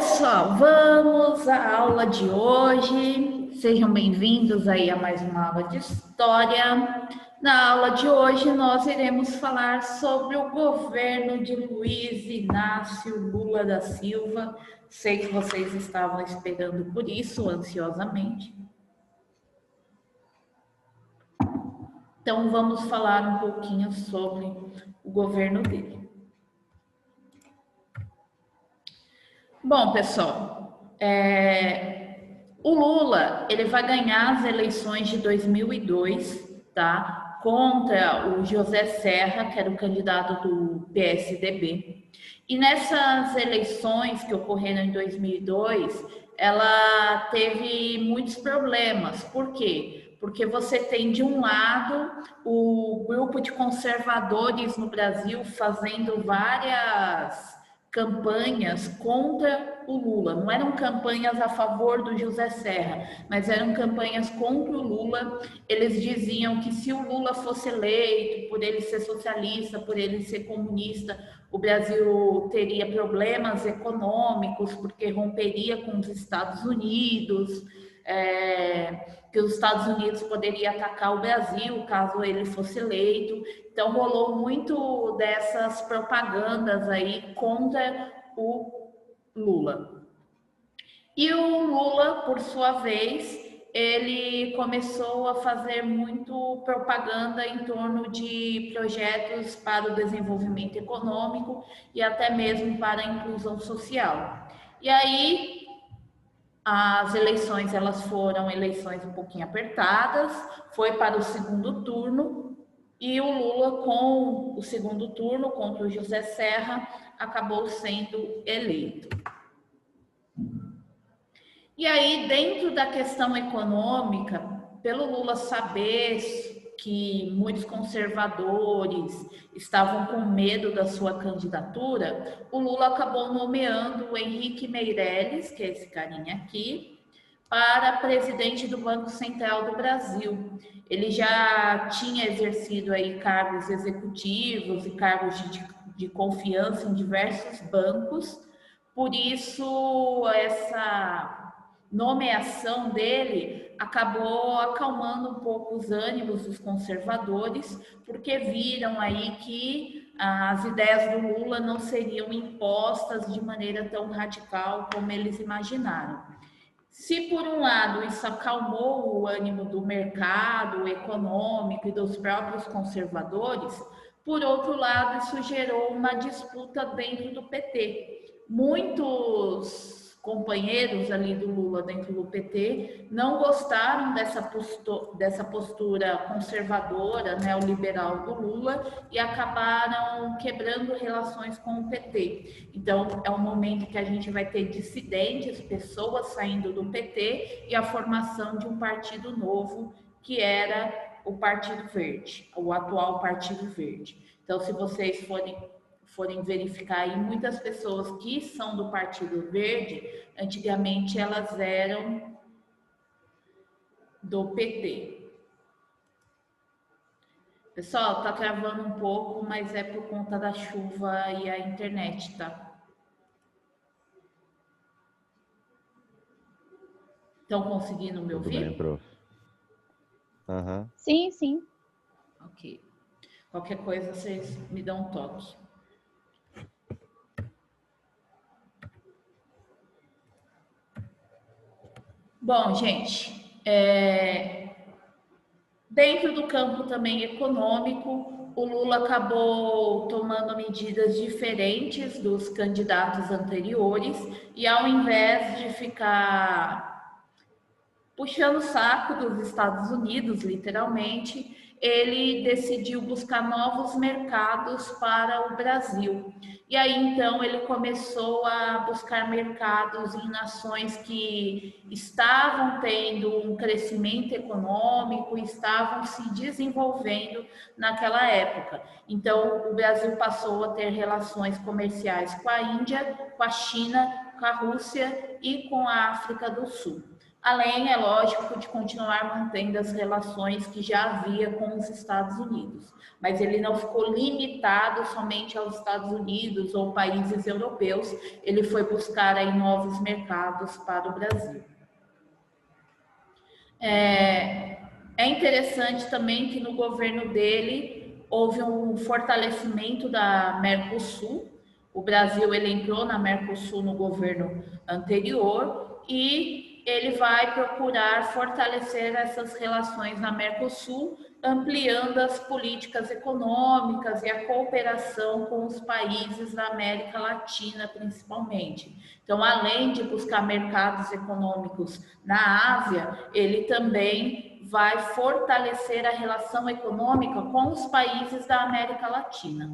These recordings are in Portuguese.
pessoal, vamos à aula de hoje. Sejam bem-vindos aí a mais uma aula de história. Na aula de hoje nós iremos falar sobre o governo de Luiz Inácio Lula da Silva. Sei que vocês estavam esperando por isso ansiosamente. Então vamos falar um pouquinho sobre o governo dele. Bom, pessoal, o Lula ele vai ganhar as eleições de 2002, tá? Contra o José Serra, que era o candidato do PSDB. E nessas eleições que ocorreram em 2002, ela teve muitos problemas. Por quê? Porque você tem, de um lado, o grupo de conservadores no Brasil fazendo várias campanhas contra o Lula. Não eram campanhas a favor do José Serra, mas eram campanhas contra o Lula. Eles diziam que se o Lula fosse eleito, por ele ser socialista, por ele ser comunista, o Brasil teria problemas econômicos, porque romperia com os Estados Unidos, que os Estados Unidos poderia atacar o Brasil caso ele fosse eleito. Então rolou muito dessas propagandas aí contra o Lula. E o Lula, por sua vez, ele começou a fazer muito propaganda em torno de projetos para o desenvolvimento econômico e até mesmo para a inclusão social. E aí as eleições, elas foram eleições um pouquinho apertadas, foi para o segundo turno, e o Lula, com o segundo turno, contra o José Serra, acabou sendo eleito. E aí, dentro da questão econômica, pelo Lula saber que muitos conservadores estavam com medo da sua candidatura, o Lula acabou nomeando o Henrique Meirelles, que é esse carinha aqui, para presidente do Banco Central do Brasil. Ele já tinha exercido aí cargos executivos e cargos de confiança em diversos bancos, por isso essa nomeação dele acabou acalmando um pouco os ânimos dos conservadores, porque viram aí que as ideias do Lula não seriam impostas de maneira tão radical como eles imaginaram. Se por um lado isso acalmou o ânimo do mercado econômico e dos próprios conservadores, por outro lado isso gerou uma disputa dentro do PT. Muitos companheiros ali do Lula dentro do PT não gostaram dessa postura conservadora, neoliberal do Lula e acabaram quebrando relações com o PT. Então, é um momento que a gente vai ter dissidentes, pessoas saindo do PT e a formação de um partido novo, que era o Partido Verde, o atual Partido Verde. Então, se vocês forem verificar aí, muitas pessoas que são do Partido Verde, antigamente elas eram do PT. Pessoal, tá travando um pouco, mas é por conta da chuva e a internet, tá? Estão conseguindo me ouvir? Tudo bem, prof. Uhum. Sim, sim. Ok. Qualquer coisa, vocês me dão um toque. Bom, gente, dentro do campo também econômico, o Lula acabou tomando medidas diferentes dos candidatos anteriores e ao invés de ficar puxando o saco dos Estados Unidos, literalmente, ele decidiu buscar novos mercados para o Brasil. E aí, então, ele começou a buscar mercados em nações que estavam tendo um crescimento econômico, estavam se desenvolvendo naquela época. Então, o Brasil passou a ter relações comerciais com a Índia, com a China, com a Rússia e com a África do Sul. além, é lógico, de continuar mantendo as relações que já havia com os Estados Unidos. Mas ele não ficou limitado somente aos Estados Unidos ou países europeus, ele foi buscar aí novos mercados para o Brasil. É interessante também que no governo dele houve um fortalecimento da Mercosul. O Brasil ele entrou na Mercosul no governo anterior e ele vai procurar fortalecer essas relações na Mercosul, ampliando as políticas econômicas e a cooperação com os países da América Latina, principalmente. Então, além de buscar mercados econômicos na Ásia, ele também vai fortalecer a relação econômica com os países da América Latina.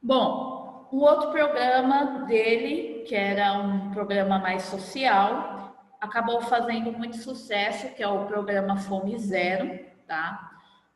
Bom, o outro programa dele, que era um programa mais social, acabou fazendo muito sucesso, que é o programa Fome Zero, tá?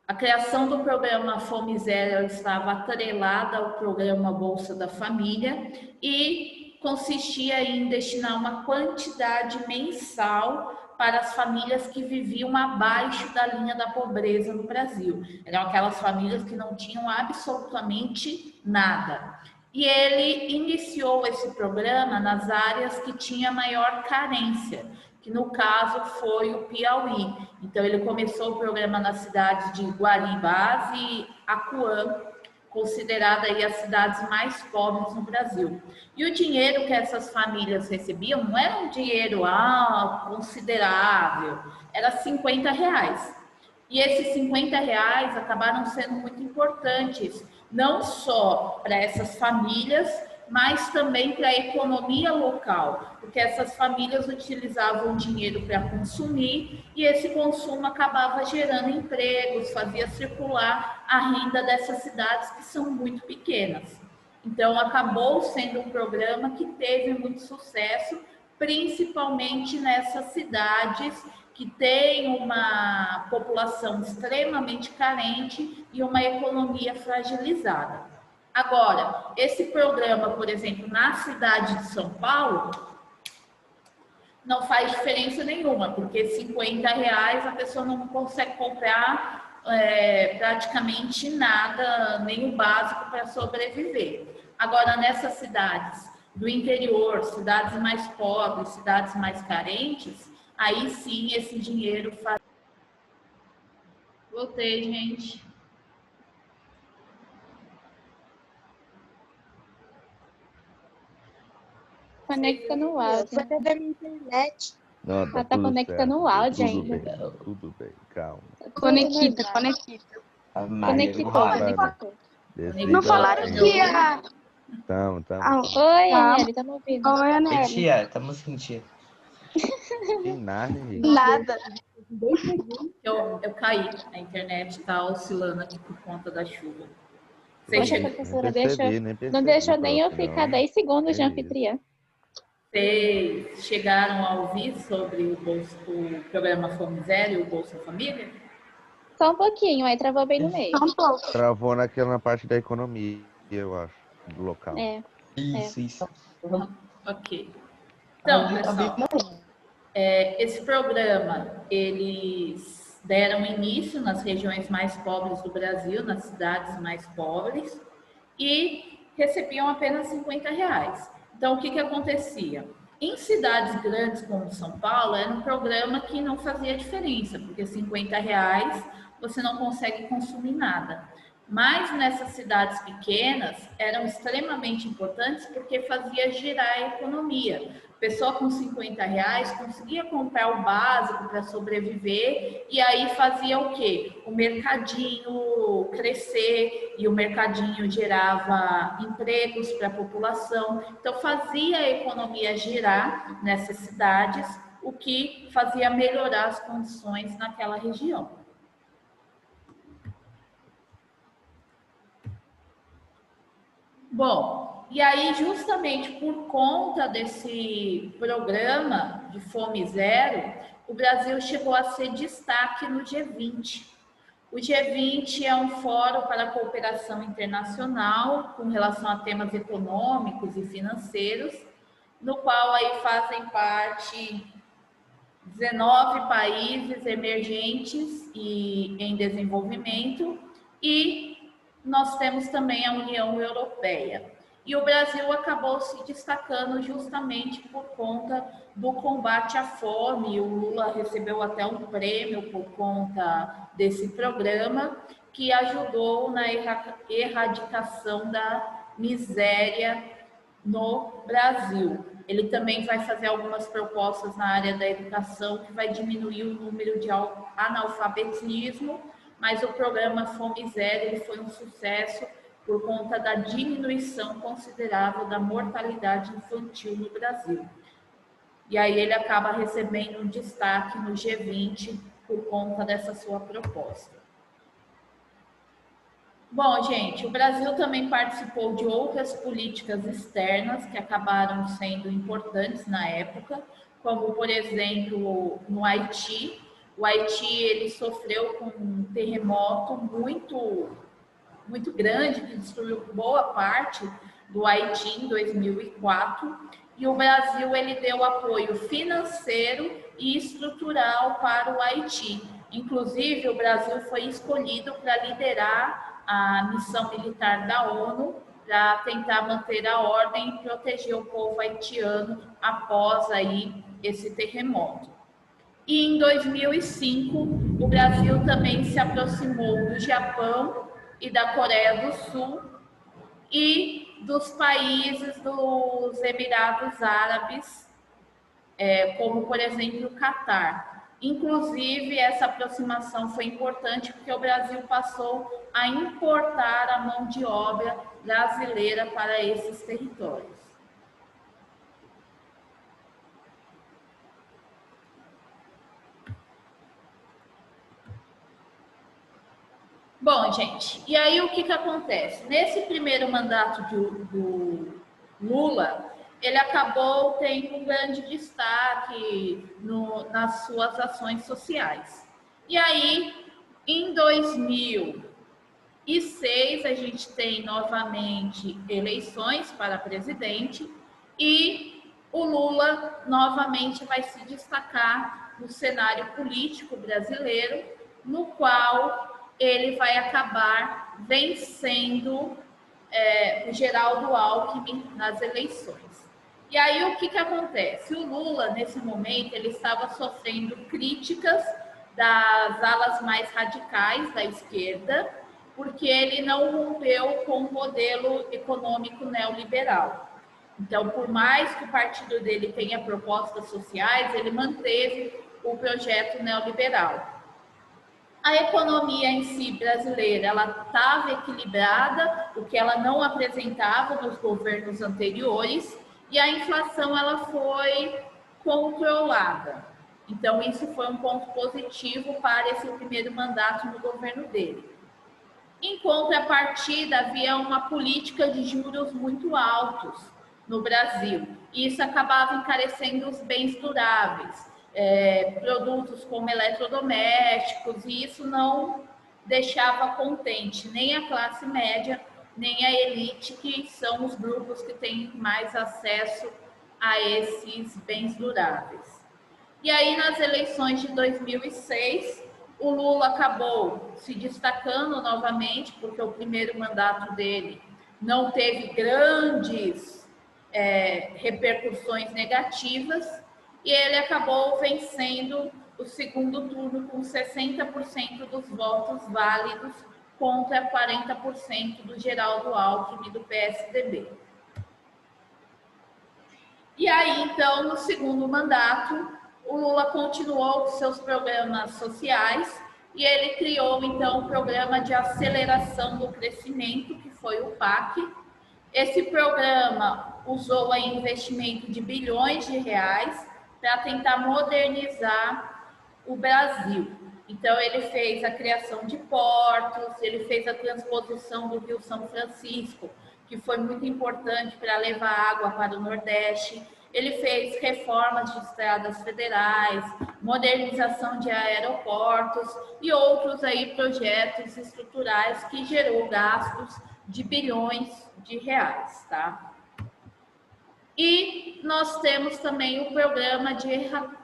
A criação do programa Fome Zero estava atrelada ao programa Bolsa da Família e consistia em destinar uma quantidade mensal para as famílias que viviam abaixo da linha da pobreza no Brasil. Eram aquelas famílias que não tinham absolutamente nada. E ele iniciou esse programa nas áreas que tinha maior carência, que no caso foi o Piauí. Então ele começou o programa nas cidades de Guaribás e Acuã, considerada aí as cidades mais pobres no Brasil. E o dinheiro que essas famílias recebiam não era um dinheiro considerável, era R$ 50. E esses R$ 50 acabaram sendo muito importantes, não só para essas famílias, mas também para a economia local, porque essas famílias utilizavam o dinheiro para consumir e esse consumo acabava gerando empregos, fazia circular a renda dessas cidades que são muito pequenas. Então, acabou sendo um programa que teve muito sucesso, principalmente nessas cidades que têm uma população extremamente carente e uma economia fragilizada. Agora, esse programa, por exemplo, na cidade de São Paulo, não faz diferença nenhuma, porque R$ 50 a pessoa não consegue comprar praticamente nada, nem o básico para sobreviver. Agora, nessas cidades do interior, cidades mais pobres, cidades mais carentes, aí sim esse dinheiro faz. Voltei, gente. Conectando o áudio. Foi da minha internet. Não, Ela tá conectando o áudio ainda. Tudo bem, calma. Conecta. Conectou. Não falaram que ia... Tamo. Oi, Aneli, tá me ouvindo? Oi, Aneli. Tia, estamos sentindo. Tem nada, Henrique. Nada. Eu caí, a internet tá oscilando aqui por conta da chuva. Poxa, professora, não deixou nem eu ficar 10 segundos de anfitriã. Vocês chegaram a ouvir sobre o programa Fome Zero e o Bolsa Família? Só um pouquinho, aí travou bem no meio. Só um pouco. Travou na parte da economia, eu acho, do local. Isso. Ok. Então, pessoal, esse programa, eles deram início nas regiões mais pobres do Brasil, nas cidades mais pobres, e recebiam apenas R$ 50. Então, o que acontecia? Em cidades grandes como São Paulo, era um programa que não fazia diferença, porque R$ 50 você não consegue consumir nada. Mas nessas cidades pequenas eram extremamente importantes porque fazia girar a economia. A pessoa com R$ 50 conseguia comprar o básico para sobreviver e aí fazia o quê? O mercadinho crescer e o mercadinho gerava empregos para a população. Então fazia a economia girar nessas cidades, o que fazia melhorar as condições naquela região. Bom, e aí justamente por conta desse programa de Fome Zero, o Brasil chegou a ser destaque no G20. O G20 é um fórum para a cooperação internacional com relação a temas econômicos e financeiros, no qual aí fazem parte 19 países emergentes e em desenvolvimento, e nós temos também a União Europeia. E o Brasil acabou se destacando justamente por conta do combate à fome. O Lula recebeu até um prêmio por conta desse programa, que ajudou na erradicação da miséria no Brasil. Ele também vai fazer algumas propostas na área da educação, que vai diminuir o número de analfabetismo, mas o programa Fome Zero ele foi um sucesso por conta da diminuição considerável da mortalidade infantil no Brasil. E aí ele acaba recebendo um destaque no G20 por conta dessa sua proposta. Bom, gente, o Brasil também participou de outras políticas externas que acabaram sendo importantes na época, como, por exemplo, no Haiti. O Haiti ele sofreu com um terremoto muito grande, que destruiu boa parte do Haiti em 2004, e o Brasil ele deu apoio financeiro e estrutural para o Haiti. Inclusive, o Brasil foi escolhido para liderar a missão militar da ONU para tentar manter a ordem e proteger o povo haitiano após aí esse terremoto. E em 2005, o Brasil também se aproximou do Japão e da Coreia do Sul e dos países dos Emirados Árabes, como, por exemplo, o Catar. Inclusive, essa aproximação foi importante porque o Brasil passou a importar a mão de obra brasileira para esses territórios. Bom, gente, e aí o que acontece? Nesse primeiro mandato do Lula, ele acabou tendo um grande destaque nas suas ações sociais. E aí, em 2006, a gente tem novamente eleições para presidente e o Lula novamente vai se destacar no cenário político brasileiro, no qual ele vai acabar vencendo o Geraldo Alckmin nas eleições. E aí o que acontece? O Lula, nesse momento, ele estava sofrendo críticas das alas mais radicais da esquerda, porque ele não rompeu com o modelo econômico neoliberal. Então, por mais que o partido dele tenha propostas sociais, ele manteve o projeto neoliberal. A economia em si brasileira, ela estava equilibrada, o que ela não apresentava nos governos anteriores, e a inflação ela foi controlada. Então, isso foi um ponto positivo para esse primeiro mandato no governo dele. Em contrapartida, havia uma política de juros muito altos no Brasil, e isso acabava encarecendo os bens duráveis. Produtos como eletrodomésticos, e isso não deixava contente nem a classe média, nem a elite, que são os grupos que têm mais acesso a esses bens duráveis. E aí, nas eleições de 2006, o Lula acabou se destacando novamente, porque o primeiro mandato dele não teve grandes repercussões negativas, e ele acabou vencendo o segundo turno com 60% dos votos válidos contra 40% do Geraldo Alckmin do PSDB. E aí, então, no segundo mandato, o Lula continuou com seus programas sociais e ele criou, então, o Programa de Aceleração do Crescimento, que foi o PAC. Esse programa usou aí investimento de bilhões de reais para tentar modernizar o Brasil. Então, ele fez a criação de portos, ele fez a transposição do Rio São Francisco, que foi muito importante para levar água para o Nordeste. Ele fez reformas de estradas federais, modernização de aeroportos e outros aí projetos estruturais que gerou gastos de bilhões de reais, tá? E nós temos também o programa de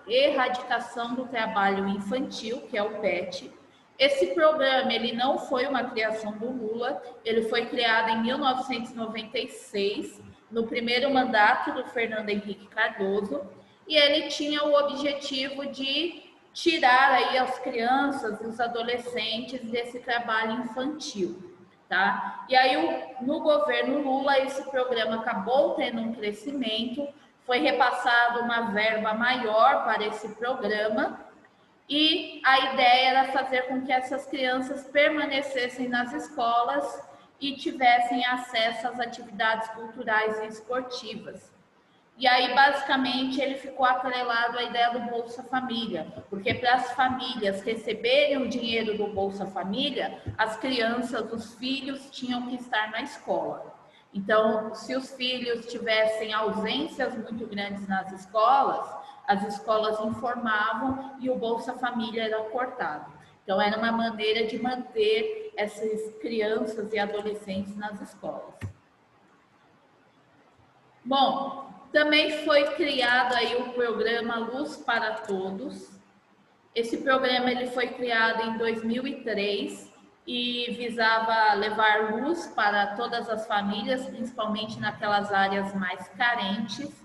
erradicação do trabalho infantil, que é o PET. Esse programa, ele não foi uma criação do Lula, ele foi criado em 1996, no primeiro mandato do Fernando Henrique Cardoso, e ele tinha o objetivo de tirar aí as crianças e os adolescentes desse trabalho infantil, tá? E aí, no governo Lula, esse programa acabou tendo um crescimento, foi repassado uma verba maior para esse programa, e a ideia era fazer com que essas crianças permanecessem nas escolas e tivessem acesso às atividades culturais e esportivas. E aí, basicamente, ele ficou atrelado à ideia do Bolsa Família, porque para as famílias receberem o dinheiro do Bolsa Família, as crianças, os filhos, tinham que estar na escola. Então, se os filhos tivessem ausências muito grandes nas escolas, as escolas informavam e o Bolsa Família era cortado. Então, era uma maneira de manter essas crianças e adolescentes nas escolas. Bom, também foi criado aí o programa Luz para Todos. Esse programa ele foi criado em 2003 e visava levar luz para todas as famílias, principalmente naquelas áreas mais carentes.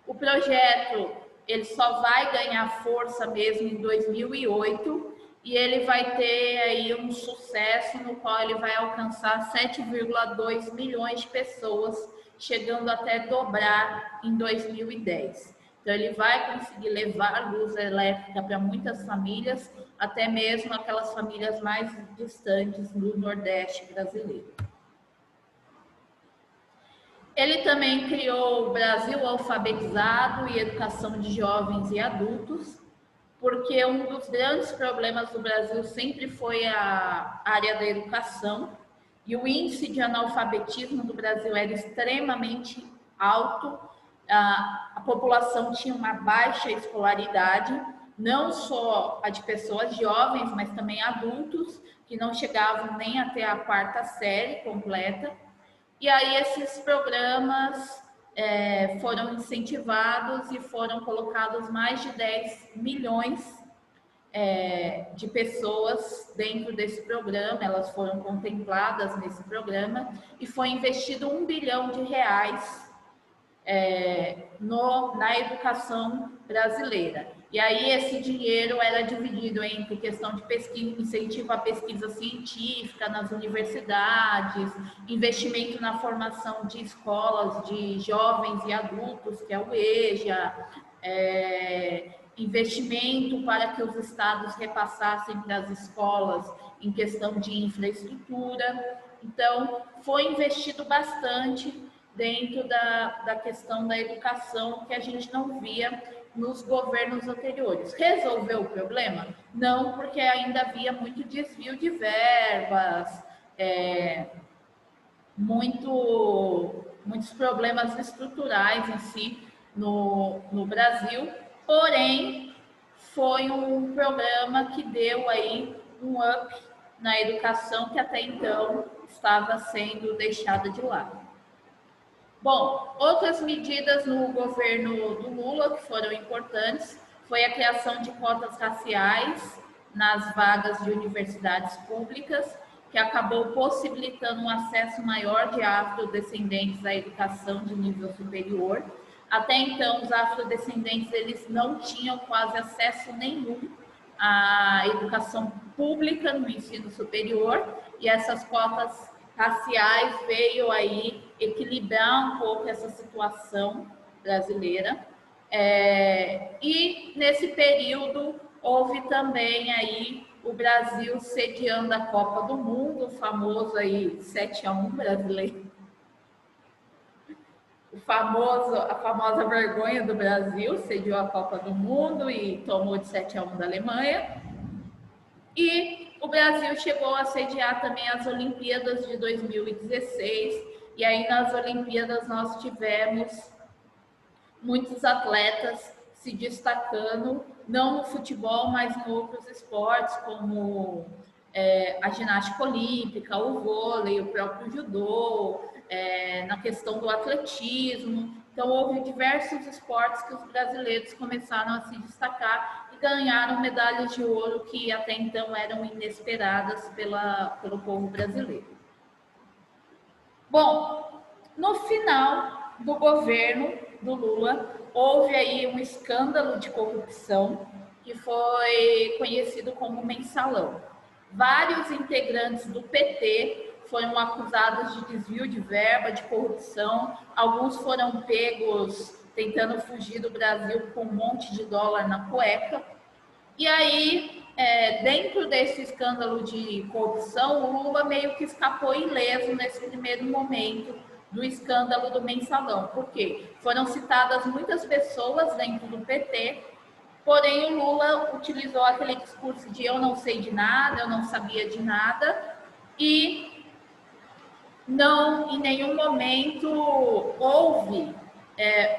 O projeto ele só vai ganhar força mesmo em 2008 e ele vai ter aí um sucesso no qual ele vai alcançar 7,2 milhões de pessoas, chegando até dobrar em 2010. Então, ele vai conseguir levar luz elétrica para muitas famílias, até mesmo aquelas famílias mais distantes do Nordeste brasileiro. Ele também criou o Brasil Alfabetizado e Educação de Jovens e Adultos, porque um dos grandes problemas do Brasil sempre foi a área da educação, e o índice de analfabetismo do Brasil era extremamente alto, a população tinha uma baixa escolaridade, não só a de pessoas jovens, mas também adultos, que não chegavam nem até a quarta série completa. E aí esses programas foram incentivados e foram colocados mais de 10 milhões de pessoas dentro desse programa, elas foram contempladas nesse programa e foi investido R$1 bilhão na educação brasileira. E aí esse dinheiro era dividido entre questão de pesquisa, incentivo à pesquisa científica nas universidades, investimento na formação de escolas de jovens e adultos, que é o EJA, investimento para que os estados repassassem para as escolas em questão de infraestrutura. Então, foi investido bastante dentro da questão da educação que a gente não via nos governos anteriores. Resolveu o problema? Não, porque ainda havia muito desvio de verbas, muitos problemas estruturais em si no Brasil. Porém, foi um programa que deu aí um up na educação que até então estava sendo deixada de lado. Bom, outras medidas no governo do Lula que foram importantes foi a criação de cotas raciais nas vagas de universidades públicas, que acabou possibilitando um acesso maior de afrodescendentes à educação de nível superior. Até então, os afrodescendentes eles não tinham quase acesso nenhum à educação pública no ensino superior, e essas cotas raciais veio aí equilibrar um pouco essa situação brasileira. E nesse período houve também aí o Brasil sediando a Copa do Mundo, o famoso aí 7-1 brasileiro. A famosa vergonha do Brasil, sediou a Copa do Mundo e tomou de 7-1 da Alemanha. E o Brasil chegou a sediar também as Olimpíadas de 2016. E aí nas Olimpíadas nós tivemos muitos atletas se destacando, não no futebol, mas em outros esportes, como a ginástica olímpica, o vôlei, o próprio judô, na questão do atletismo. Então, houve diversos esportes que os brasileiros começaram a se destacar e ganharam medalhas de ouro que até então eram inesperadas pelo povo brasileiro. Bom, no final do governo do Lula, houve aí um escândalo de corrupção que foi conhecido como mensalão. Vários integrantes do PT foram acusados de desvio de verba, de corrupção. Alguns foram pegos tentando fugir do Brasil com um monte de dólar na cueca. E aí, dentro desse escândalo de corrupção, o Lula meio que escapou ileso nesse primeiro momento do escândalo do mensalão. Por quê? Foram citadas muitas pessoas dentro do PT, porém o Lula utilizou aquele discurso de eu não sei de nada, eu não sabia de nada, e não, em nenhum momento houve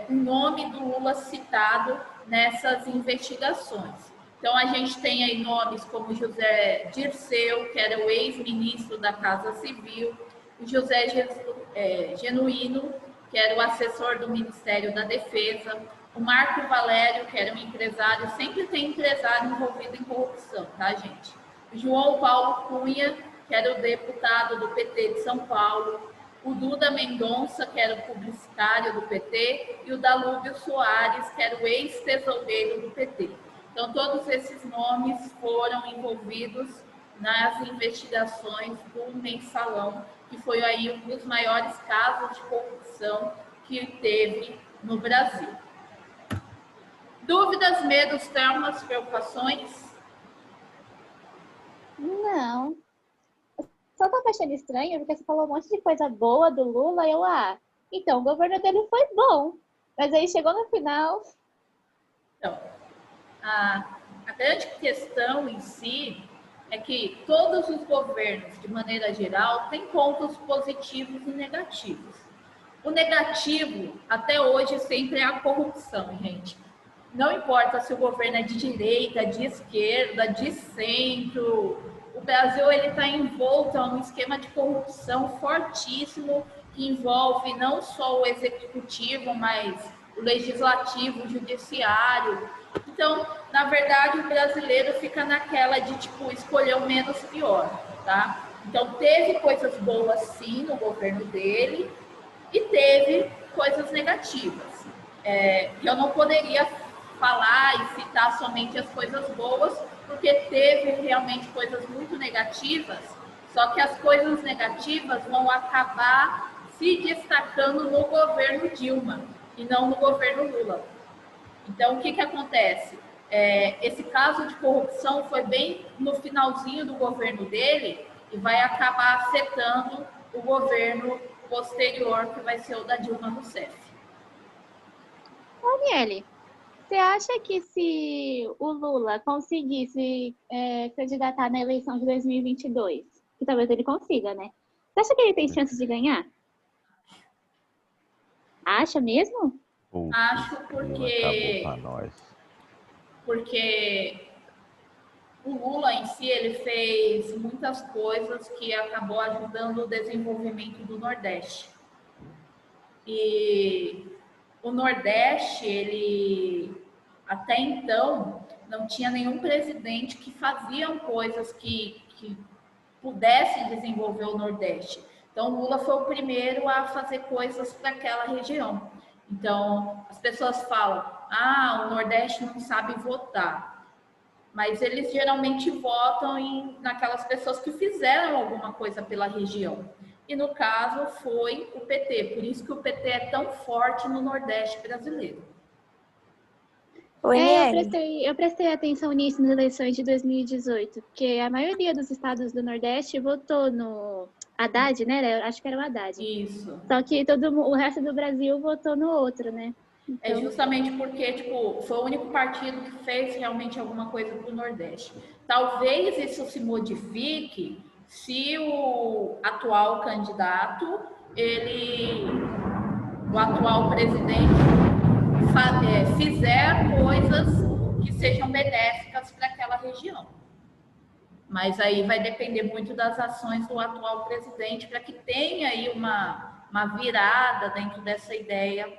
o nome do Lula citado nessas investigações. Então, a gente tem aí nomes como José Dirceu, que era o ex-ministro da Casa Civil, José Genuíno, que era o assessor do Ministério da Defesa, o Marco Valério, que era um empresário, sempre tem empresário envolvido em corrupção, tá, gente? O João Paulo Cunha, que era o deputado do PT de São Paulo, o Duda Mendonça, que era o publicitário do PT, e o Dalúbio Soares, que era o ex-tesoureiro do PT. Então, todos esses nomes foram envolvidos nas investigações do mensalão, que foi aí um dos maiores casos de corrupção que teve no Brasil. Dúvidas, medos, traumas, preocupações? Não. Só tô achando estranho, porque você falou um monte de coisa boa do Lula, e eu, então, o governo dele foi bom. Mas aí chegou no final... Então, a grande questão em si é que todos os governos, de maneira geral, têm pontos positivos e negativos. O negativo, até hoje, sempre é a corrupção, gente. Não importa se o governo é de direita, de esquerda, de centro, o Brasil está envolto a um esquema de corrupção fortíssimo que envolve não só o executivo, mas o legislativo, o judiciário. Então, na verdade, o brasileiro fica naquela de, escolher o menos pior, tá? Então, teve coisas boas, sim, no governo dele e teve coisas negativas. Eu não poderia falar e citar somente as coisas boas, porque teve realmente coisas muito negativas, só que as coisas negativas vão acabar se destacando no governo Dilma e não no governo Lula. Então, o que acontece? Esse caso de corrupção foi bem no finalzinho do governo dele e vai acabar afetando o governo posterior, que vai ser o da Dilma Rousseff. Daniele, você acha que se o Lula conseguisse candidatar na eleição de 2022, que talvez ele consiga, né? Você acha que ele tem chance de ganhar? Acha mesmo? Acho porque o Lula em si, ele fez muitas coisas que acabou ajudando o desenvolvimento do Nordeste. E o Nordeste, ele até então não tinha nenhum presidente que faziam coisas que pudesse desenvolver o Nordeste. Então, o Lula foi o primeiro a fazer coisas para aquela região. Então, as pessoas falam, o Nordeste não sabe votar. Mas eles geralmente votam naquelas pessoas que fizeram alguma coisa pela região. E no caso foi o PT, por isso que o PT é tão forte no Nordeste brasileiro. Eu prestei atenção nisso nas eleições de 2018, porque a maioria dos estados do Nordeste votou no Haddad, né? Acho que era o Haddad. Isso. Só que o resto do Brasil votou no outro, né? Então... É justamente porque foi o único partido que fez realmente alguma coisa para o Nordeste. Talvez isso se modifique se o atual candidato, o atual presidente, fizer coisas que sejam benéficas para aquela região. Mas aí vai depender muito das ações do atual presidente para que tenha aí uma virada dentro dessa ideia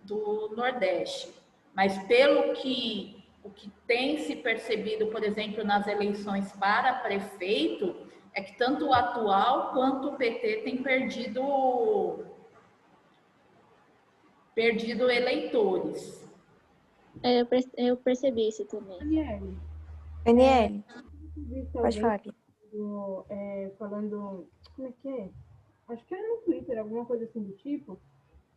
do Nordeste. Mas pelo que o que tem se percebido, por exemplo, nas eleições para prefeito, é que tanto o atual quanto o PT tem perdido eleitores. Eu percebi isso também. Daniele, Daniele, visto pode falar aqui. falando, como é que é? Acho que era no Twitter, alguma coisa assim do tipo,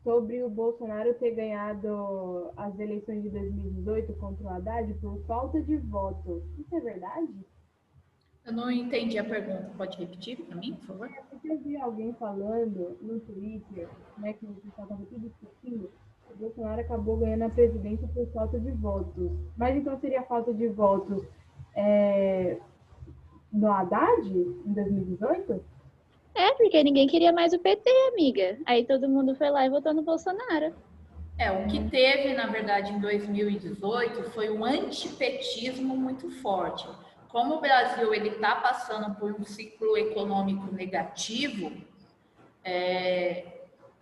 sobre o Bolsonaro ter ganhado as eleições de 2018 contra o Haddad por falta de voto. Isso é verdade? Eu não entendi a pergunta. Pode repetir para mim, por favor? Porque eu vi alguém falando no Twitter, né, que o pessoal estava tudo discutindo, que o Bolsonaro acabou ganhando a presidência por falta de votos. Mas então seria falta de votos do Haddad em 2018? Porque ninguém queria mais o PT, amiga. Aí todo mundo foi lá e votou no Bolsonaro. O que teve, na verdade, em 2018 foi um antipetismo muito forte. Como o Brasil está passando por um ciclo econômico negativo,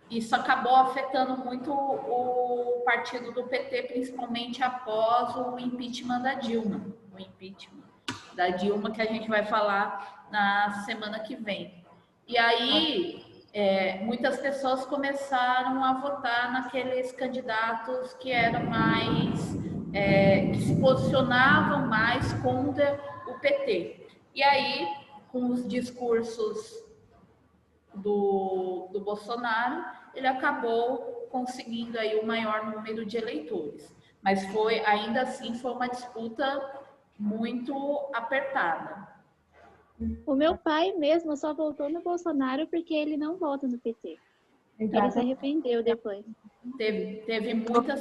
isso acabou afetando muito o partido do PT, principalmente após o impeachment da Dilma. O impeachment da Dilma, que a gente vai falar na semana que vem. E aí, muitas pessoas começaram a votar naqueles candidatos que eram mais, que se posicionavam mais contra o PT. E aí, com os discursos do Bolsonaro, ele acabou conseguindo aí o maior número de eleitores. Mas ainda assim, foi uma disputa muito apertada. O meu pai mesmo só votou no Bolsonaro porque ele não vota no PT. Ele se arrependeu depois. Teve muitas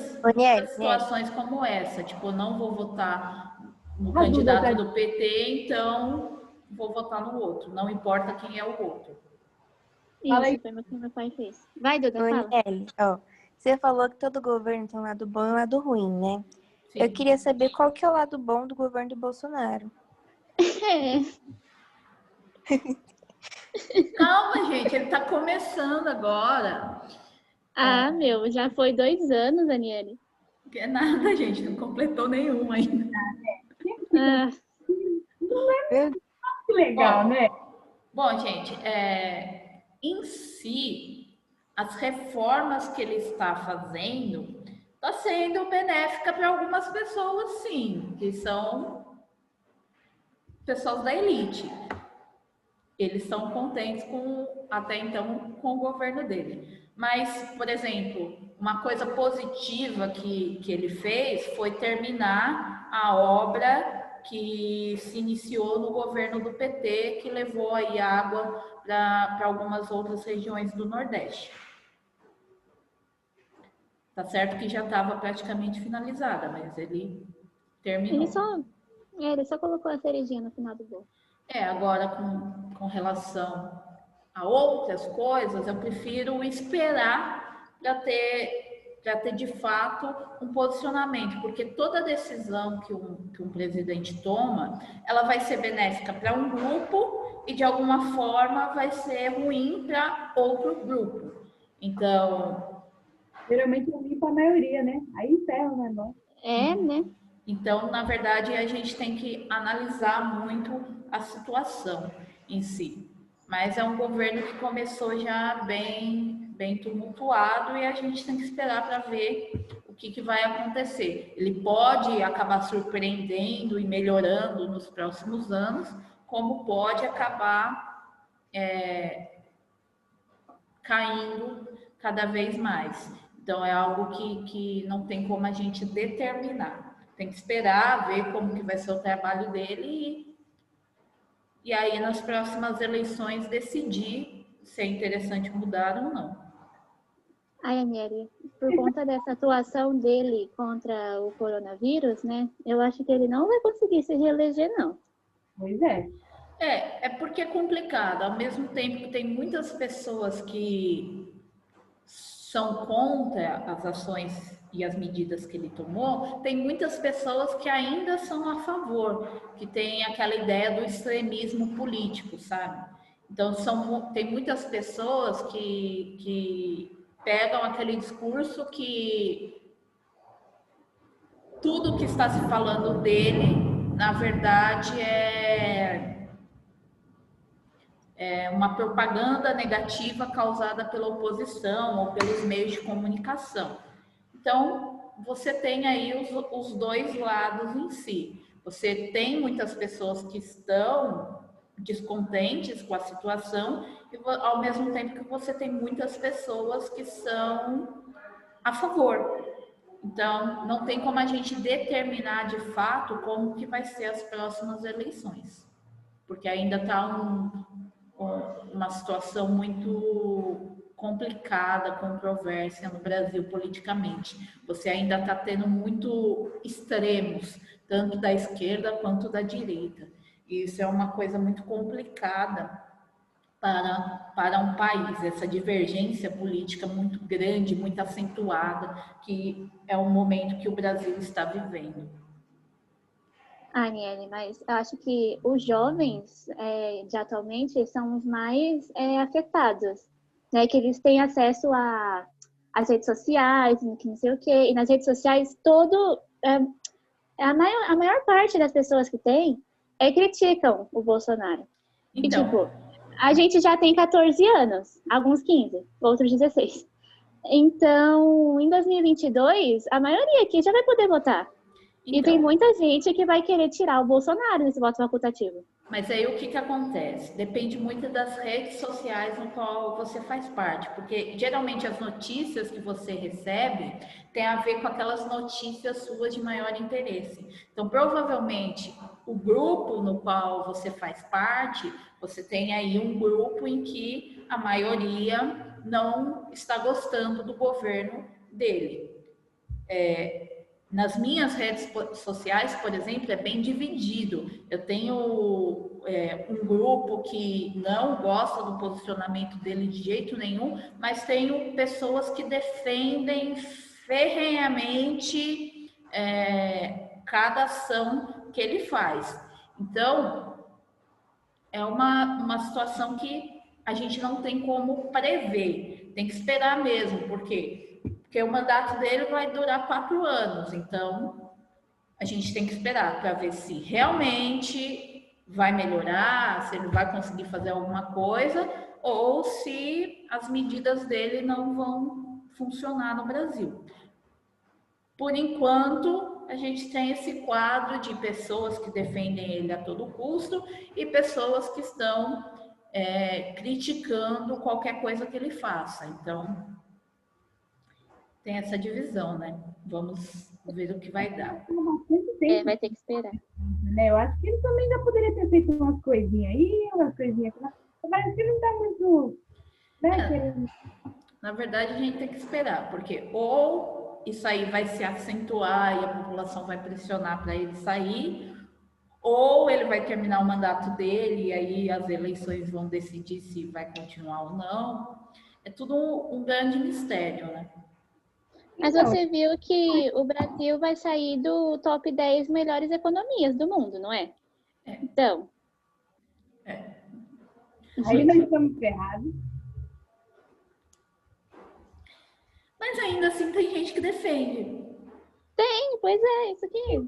situações como essa, tipo, não vou votar no candidato do PT, então vou votar no outro, não importa quem é o outro. Isso foi o que meu pai fez. Vai, Duda, fala. Daniele, você falou que todo governo tem um lado bom e um lado ruim, né? Sim. Eu queria saber qual que é o lado bom do governo do Bolsonaro. Calma, gente, ele tá começando agora. Já foi 2 anos, Daniele. Que é nada, gente, não completou nenhum ainda. Que legal, né? Bom, gente, em si, as reformas que ele está fazendo está sendo benéfica para algumas pessoas, sim, que são pessoas da elite. Eles estão contentes até então, com o governo dele. Mas, por exemplo, uma coisa positiva que ele fez foi terminar a obra que se iniciou no governo do PT, que levou aí água para algumas outras regiões do Nordeste. Tá certo que já estava praticamente finalizada, mas ele terminou. Ele só colocou a cerejinha no final do bolo. Agora com relação a outras coisas, eu prefiro esperar para ter de fato um posicionamento, porque toda decisão que um presidente toma, ela vai ser benéfica para um grupo e de alguma forma vai ser ruim para outro grupo. Então, geralmente eu limpo a maioria, né? Aí ferra o negócio. Né? Então, na verdade, a gente tem que analisar muito a situação em si. Mas é um governo que começou já bem tumultuado e a gente tem que esperar para ver o que vai acontecer. Ele pode acabar surpreendendo e melhorando nos próximos anos, como pode acabar caindo cada vez mais. Então, é algo que não tem como a gente determinar. Tem que esperar, ver como que vai ser o trabalho dele e aí nas próximas eleições decidir se é interessante mudar ou não. Aniele, por conta dessa atuação dele contra o coronavírus, né? Eu acho que ele não vai conseguir se reeleger, não. Pois é. É porque é complicado. Ao mesmo tempo que tem muitas pessoas que são contra as ações e as medidas que ele tomou, tem muitas pessoas que ainda são a favor, que tem aquela ideia do extremismo político, sabe? Então, tem muitas pessoas que pegam aquele discurso que tudo que está se falando dele, na verdade, é uma propaganda negativa causada pela oposição ou pelos meios de comunicação. Então, você tem aí os dois lados em si. Você tem muitas pessoas que estão descontentes com a situação e ao mesmo tempo que você tem muitas pessoas que são a favor. Então, não tem como a gente determinar de fato como que vai ser as próximas eleições, porque ainda está uma situação muito complicada, controversa no Brasil politicamente. Você ainda está tendo muito extremos, tanto da esquerda quanto da direita. E isso é uma coisa muito complicada para um país, essa divergência política muito grande, muito acentuada, que é o momento que o Brasil está vivendo. Aniele, mas eu acho que os jovens de atualmente são os mais afetados, né? Que eles têm acesso às redes sociais, que não sei o quê, e nas redes sociais a maior parte das pessoas que tem criticam o Bolsonaro. Então, e tipo, a gente já tem 14 anos, alguns 15, outros 16. Então, em 2022, a maioria aqui já vai poder votar. E tem muita gente que vai querer tirar o Bolsonaro nesse voto facultativo. Mas aí o que acontece? Depende muito das redes sociais no qual você faz parte, porque geralmente as notícias que você recebe têm a ver com aquelas notícias suas de maior interesse. Então, provavelmente, o grupo no qual você faz parte, você tem aí um grupo em que a maioria não está gostando do governo dele. Nas minhas redes sociais, por exemplo, é bem dividido. Eu tenho um grupo que não gosta do posicionamento dele de jeito nenhum, mas tenho pessoas que defendem ferrenhamente cada ação que ele faz. Então, é uma situação que a gente não tem como prever. Tem que esperar mesmo, porque o mandato dele vai durar 4 anos, então a gente tem que esperar para ver se realmente vai melhorar, se ele vai conseguir fazer alguma coisa, ou se as medidas dele não vão funcionar no Brasil. Por enquanto, a gente tem esse quadro de pessoas que defendem ele a todo custo e pessoas que estão criticando qualquer coisa que ele faça. Então, tem essa divisão, né? Vamos ver o que vai dar. Vai ter que esperar. Né? Eu acho que ele também já poderia ter feito umas coisinhas aí, umas coisinhas lá. Mas ele não tá muito... Né? Na verdade, a gente tem que esperar, porque ou isso aí vai se acentuar e a população vai pressionar para ele sair, ou ele vai terminar o mandato dele e aí as eleições vão decidir se vai continuar ou não. É tudo um grande mistério, né? Mas você viu que o Brasil vai sair do top 10 melhores economias do mundo, não é? Então. Aí nós estamos ferrados. Mas ainda assim tem gente que defende. Tem, pois é, isso aqui.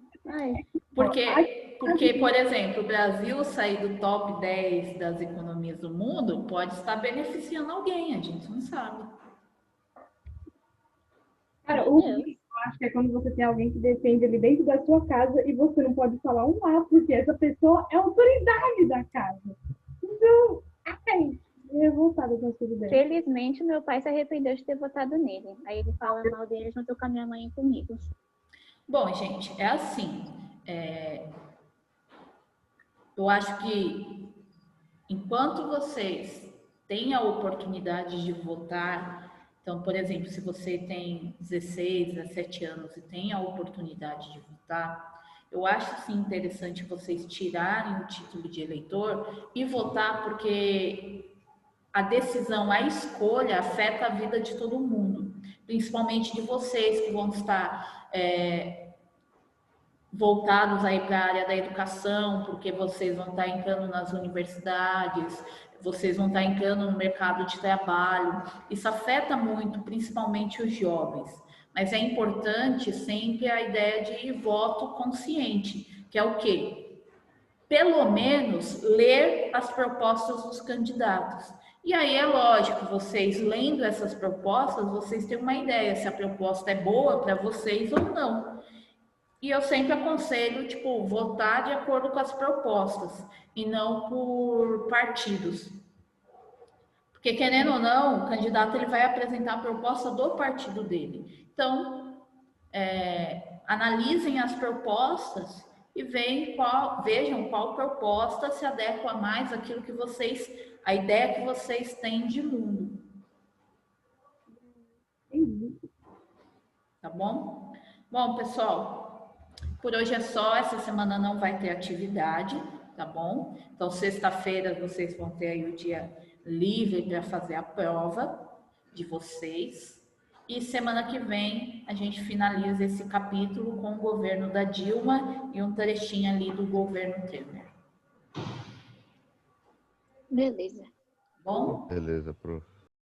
Porque, por exemplo, o Brasil sair do top 10 das economias do mundo pode estar beneficiando alguém, a gente não sabe. Cara, o que eu acho que é quando você tem alguém que defende ali dentro da sua casa e você não pode falar um A, porque essa pessoa é a autoridade da casa. Então, revoltada com essa ideia. Felizmente, meu pai se arrependeu de ter votado nele. Aí ele fala mal dele junto com a minha mãe e comigo. Bom, gente, é assim. Eu acho que enquanto vocês têm a oportunidade de votar, então, por exemplo, se você tem 16, 17 anos e tem a oportunidade de votar, eu acho sim interessante vocês tirarem o título de eleitor e votar, porque a decisão, a escolha afeta a vida de todo mundo, principalmente de vocês que vão estar voltados aí para a área da educação, porque vocês vão estar entrando nas universidades, vocês vão estar entrando no mercado de trabalho. Isso afeta muito, principalmente os jovens. Mas é importante sempre a ideia de voto consciente, que é o quê? Pelo menos ler as propostas dos candidatos. E aí é lógico, vocês lendo essas propostas, vocês têm uma ideia se a proposta é boa para vocês ou não. E eu sempre aconselho, tipo, votar de acordo com as propostas e não por partidos. Porque, querendo ou não, o candidato ele vai apresentar a proposta do partido dele. Então, analisem as propostas e vejam qual proposta se adequa mais àquilo que vocês, a ideia que vocês têm de mundo. Tá bom? Bom, pessoal, por hoje é só. Essa semana não vai ter atividade, tá bom? Então, sexta-feira vocês vão ter aí o dia livre para fazer a prova de vocês. E semana que vem a gente finaliza esse capítulo com o governo da Dilma e um trechinho ali do governo Temer. Beleza. Bom? Beleza, prof.